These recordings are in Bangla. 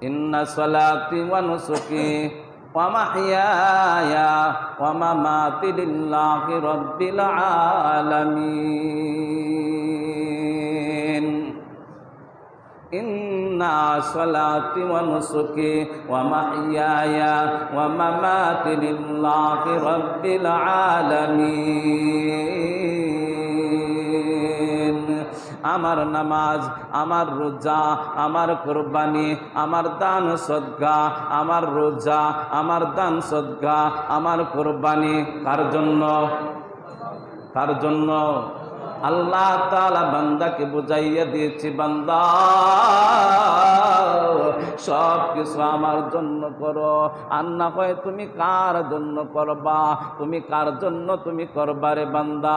ইন্না সালাতি ওয়া নুসুকি ওয়া মাহইয়ায়া ওয়া মামাতি লিল্লাহি রাব্বিল আলামিন। ইন্না সালাতি ওয়া নুসুকি ওয়া মাহইয়ায়া ওয়া মামাতি লিল্লাহি রাব্বিল আলামিন। আমার নামাজ, আমার রোজা, আমার কুরবানি, আমার দান সদকা, আমার রোজা, আমার দান সদকা, আমার কুরবানি কার জন্য? কার জন্য? আল্লাহ তাআলা বান্দাকে বুঝাইয়া দিয়েছে, বান্দা সব কিছু আমার জন্য করো, আর না হয় তুমি কার জন্য করবা? তুমি কার জন্য তুমি করবা রে বান্দা?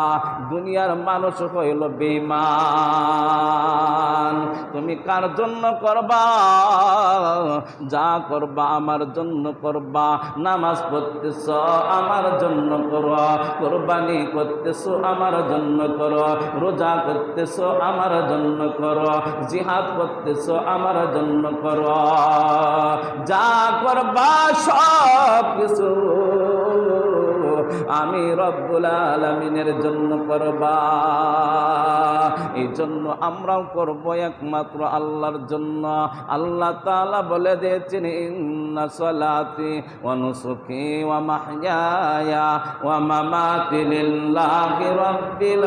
দুনিয়ার মানুষ হইল বেঈমান। তুমি কার জন্য করবা? যা করবা আমার জন্য করবা। নামাজ পড়তেছ আমার জন্য করো, কুরবানি করতেছ আমার জন্য করো, রোজা করতেছ আমার জন্য করো, জিহাদ করতেছ আমার জন্য করো। যা করবা সব কিছু আমি রব্বুল আলামিনের জন্য করবা। এই জন্য আমরাও করব একমাত্র আল্লাহর জন্য। আল্লাহ তাআলা বলে দিয়েছেন, ইন্না সালাতি ওয়া নুসুকি ওয়া মাহইয়ায়া ওয়া মামাতি লিল্লাহি রাব্বিল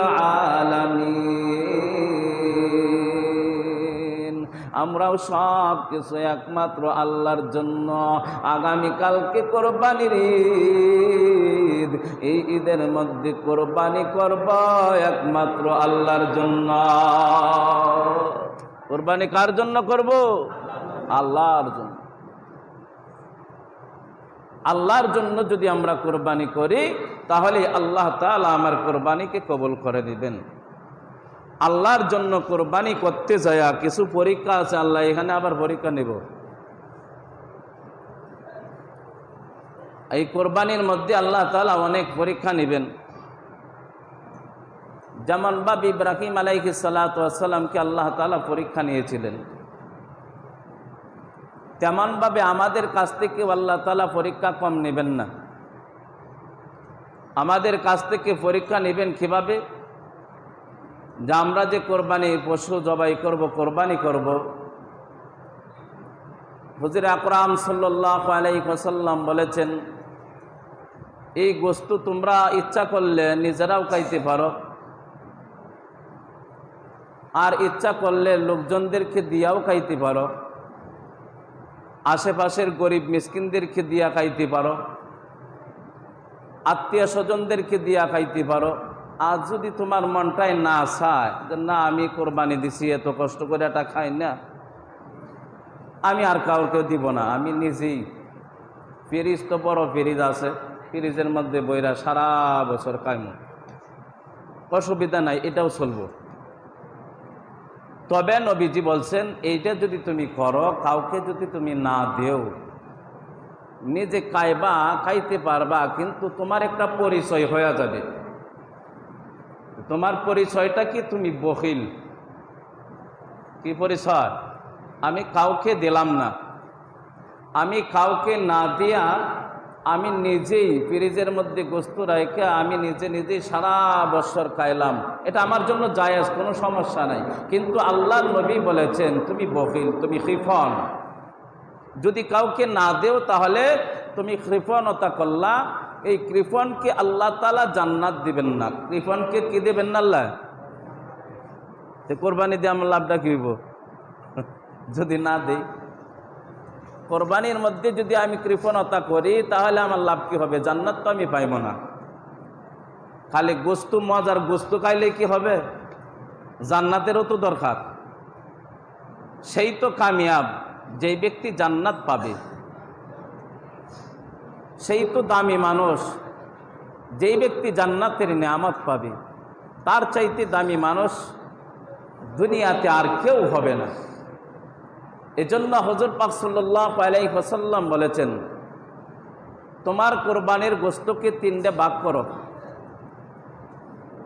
আলামিন। আমরাও সব কিছু একমাত্র আল্লাহর জন্য। আগামীকালকে কোরবানির ঈদ, এই ঈদের মধ্যে কোরবানি করব একমাত্র আল্লাহর জন্য। কোরবানি কার জন্য করব? আল্লাহর জন্য। আল্লাহর জন্য যদি আমরা কোরবানি করি তাহলে আল্লাহ তাআলা আমার কোরবানিকে কবুল করে দিবেন। আল্লাহর জন্য কোরবানি করতে যায় কিছু পরীক্ষা আছে, আল্লাহ এখানে আবার পরীক্ষা নেব। এই কোরবানির মধ্যে আল্লাহ তাআলা অনেক পরীক্ষা নেবেন। যেমন বাবা ইব্রাহিম আলাইহিস সালাতু ওয়াস সালামকে আল্লাহ তাআলা পরীক্ষা নিয়েছিলেন, তেমন ভাবে আমাদের কাছ থেকে আল্লাহ তাআলা পরীক্ষা কম নেবেন না। আমাদের কাছ থেকে পরীক্ষা নেবেন কিভাবে? যে আমরা যে কোরবানি পশু জবাই করব, কোরবানি করব, হুজুর আকরাম সাল্লাল্লাহু আলাইহি ওয়াসাল্লাম বলেছেন, এই গোশত তোমরা ইচ্ছা করলে নিজেরাও খাইতে পারো, আর ইচ্ছা করলে লোকজনদেরকে দিয়াও খাইতে পারো, আশেপাশের গরিব মিসকিনদেরকে দিয়া খাইতে পারো, আত্মীয় স্বজনদেরকে দিয়া খাইতে পারো। আর যদি তোমার মনটাই না চায় যে না আমি কোরবানি দিছি, এত কষ্ট করে এটা খাই না, আমি আর কাউকে দিব না, আমি নিজেই, ফ্রিজ তো বড় ফ্রিজ আছে, ফ্রিজের মধ্যে বইরা সারা বছর খাইমু, অসুবিধা নাই, এটাও চলবো। তবে নবীজি বলছেন, এইটা যদি তুমি করো, কাউকে যদি তুমি না দেও, নিজে খাইবা, খাইতে পারবা, কিন্তু তোমার একটা পরিচয় হয়ে যাবে। তোমার পরিচয়টা কি? তুমি বখিল। কি পরিচয়? আমি কাউকে দিলাম না, আমি কাউকে না দিয়া আমি নিজেই ফ্রিজের মধ্যে গোশত রেখে আমি নিজেই সারা বছর খাইলাম, এটা আমার জন্য জায়েজ, কোনো সমস্যা নাই। কিন্তু আল্লাহর নবী বলেছেন তুমি বখিল, তুমি খিফন। যদি কাউকে না দেও তাহলে তুমি কৃপণতা করলা। এই কৃপণকে আল্লাহ তাআলা জান্নাত দিবেন না। কৃপণকে কি দেবেন না আল্লাহ? কোরবানি দিয়ে আমার লাভটা কি হইব যদি না দেই? কোরবানির মধ্যে যদি আমি কৃপণতা করি তাহলে আমার লাভ কি হবে? জান্নাত তো আমি পাইব না। খালি গোশত, মজার গোশত খাইলে কি হবে? জান্নাতেরও তো দরকার। সেই তো কামিয়াব, যেই ব্যক্তি জান্নাত পাবে সেই তো দামি মানুষ। যেই ব্যক্তি জান্নাতের নিয়ামত পাবে তার চাইতে দামি মানুষ দুনিয়াতে আর কেউ হবে না। এজন্য হুজুর পাক সাল্লাল্লাহু আলাইহি ওয়াসাল্লাম বলেছেন, তোমার কোরবানির গোশতকে তিনটে ভাগ করো।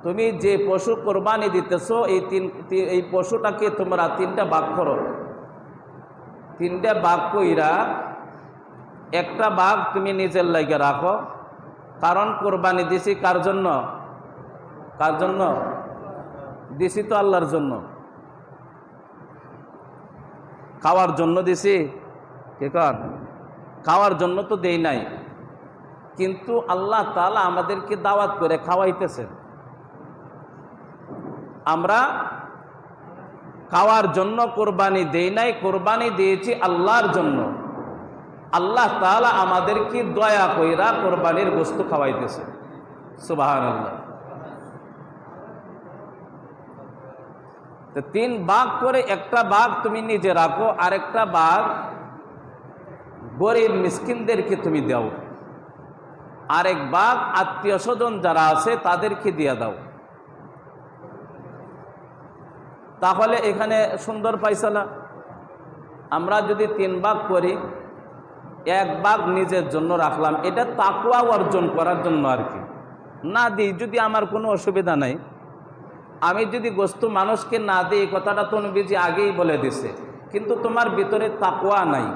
তুমি যে পশু কোরবানি দিতেছো এই পশুটাকে তোমরা তিনটা ভাগ করো। তিনটা ভাগ কইরা একটা ভাগ তুমি নিজের লাগে রাখো, কারণ কোরবানি দিছি কার জন্য? কার জন্য দিছি? তো আল্লাহর জন্য। খাওয়ার জন্য দিছি? কে কর? খাওয়ার জন্য তো দেই নাই, কিন্তু আল্লাহ তাআলা আমাদেরকে দাওয়াত করে খাওয়াইতেছেন। আমরা খাওয়ার জন্য কোরবানি দেই নাই, কোরবানি দিয়েছি আল্লাহর জন্য। আল্লাহ তাআলা আমাদেরকে দয়া কইরা কোরবানির গোশত খাওয়াইতেছে। সুবহানাল্লাহ। তো তিন ভাগ করে একটা ভাগ তুমি নিজে রাখো, আরেকটা ভাগ গরিব মিসকিনদেরকে তুমি দাও, আরেক ভাগ আত্মীয় স্বজন যারা আছে তাদেরকে দিয়ে দাও। তাহলে এখানে সুন্দর পাইসালা। আমরা যদি তিন ভাগ করি, এক ভাগ নিজের জন্য রাখলাম, এটা তাকওয়া অর্জন করার জন্য আর কি। না দিই যদি আমার কোনো অসুবিধা নাই, আমি যদি গোশত মানুষকে না দিই, কথাটা তো নবীজি আগেই বলে দিছে, কিন্তু তোমার ভিতরে তাকওয়া নাই,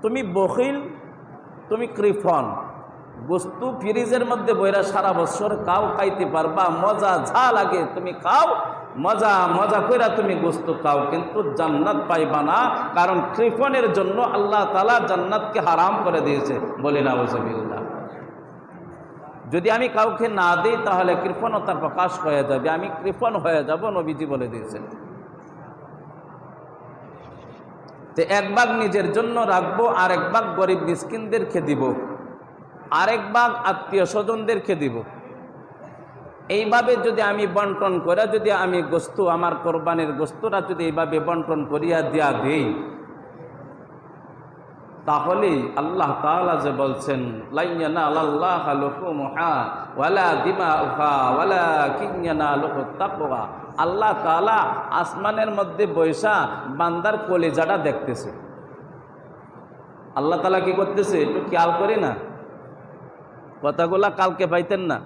তুমি বখিল, তুমি কৃপণ। গোশত ফ্রিজের মধ্যে বইরা সারা বছর খাও, খাইতে পারবা, মজা যা লাগে তুমি খাও, মজা মজা কইরা তুমি গোশত খাও, কিন্তু জান্নাত পাইবা না, কারণ কৃপণের জন্য আল্লাহ তাআলা জান্নাতকে হারাম করে দিয়েছে। বলি নাউজুবিল্লাহ। যদি আমি কাউকে না দিই তাহলে কৃপণতার প্রকাশ হয়ে যাবে, আমি কৃপণ হয়ে যাব, নবীজি বলে দিয়েছেন। তো এক ভাগ নিজের জন্য রাখবো, আরেক ভাগ গরিব মিসকিনদেরকে দিব, আরেক ভাগ আত্মীয় স্বজনদেরকে দিব। এইভাবে যদি আমি বন্টন করে, যদি আমি গোশত, আমার কোরবানির গোশতটা যদি এইভাবে বন্টন করিয়া দিয়া দেই, তাহলে আল্লাহ তাআলা যে বলছেন লা ইয়ানালাল্লাহু লুহুমুহা ওয়ালা দিমাউহা ওয়ালাকিন ইয়ানালুহুত তাকওয়া, আল্লাহ তাআলা আসমানের মধ্যে বৈশা বান্দার কলিজাটা দেখতেছে। আল্লাহ তাআলা কি করতেছে একটু খেয়াল করি না? কথাগুলা কালকে পাইতেন না,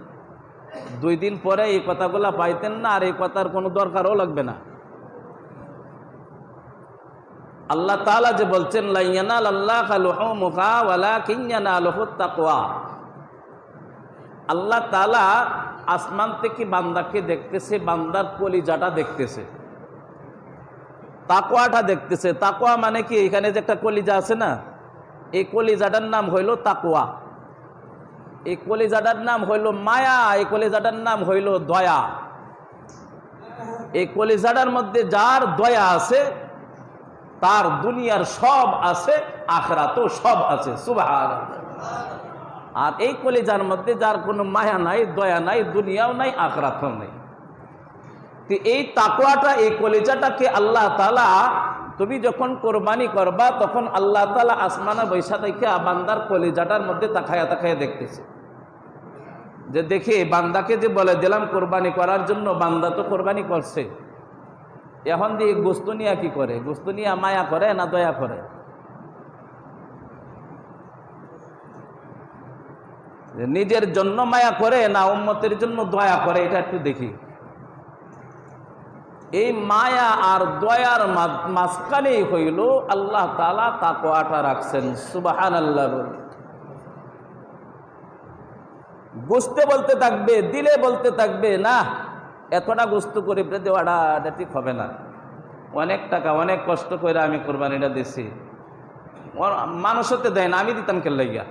2 দিন পরে এই কথাগুলা পাইতেন না, আর এই কথার কোনো দরকারও লাগবে না। আল্লাহ তাআলা যে বলছেন লা ইয়ানালাল্লাহু লুহুমুহা ওয়ালাকিন ইয়ানালুহুত তাকওয়া, আল্লাহ তাআলা আসমান থেকে বান্দাকে দেখতেছে, বান্দার কলিজাটা দেখতেছে, তাকওয়াটা দেখতেছে। তাকওয়া মানে কি? এখানে যে একটা কলিজা আছে না, এই কলিজাটার নাম হইল তাকওয়া, এই কলিজাটার নাম হইল মায়া, এই কলিজাটার নাম হইল দয়া। এই কলিজাটার মধ্যে যার দয়া আছে তার দুনিয়ার সব আছে, আখিরাতেও সব আছে। সুবহানাল্লাহ। আর এই কলিজার মধ্যে যার কোনো মায়া নাই, দয়া নাই, দুনিয়াও নাই, আখিরাতেও নাই। তো এই তাকওয়াটা, এই কলিজাটাকে আল্লাহ তাআলা, তুমি যখন কোরবানি করবা তখন আল্লাহ তাআলা আসমানে বৈশা থেকে বান্দার কলিজাটার মধ্যে তাকায়া তাকায়া দেখতেছে, যে দেখে বান্দাকে যে বলে দিলাম কোরবানি করার জন্য, বান্দা তো কোরবানি করছে, এখন দিয়ে গোশত নিয়ে কি করে? গোশত নিয়ে মায়া করে না দয়া করে? নিজের জন্য মায়া করে না উম্মতের জন্য দয়া করে? এটা একটু দেখি। এই মায়া আর দয়ার মাঝখানেই হইল আল্লাহ তাআলা তাকওয়াটা রাখছেন। সুবহানাল্লাহ। বলে গোশতে বলতে থাকবে, দিলে বলতে থাকবে না এতটা গোশত করে দেওয়াটা এটা ঠিক হবে না, অনেক টাকা অনেক কষ্ট করে আমি কোরবানিটা দিছি, মানুষ হতে দেয় না, আমি দিতাম কেন লাগিয়া?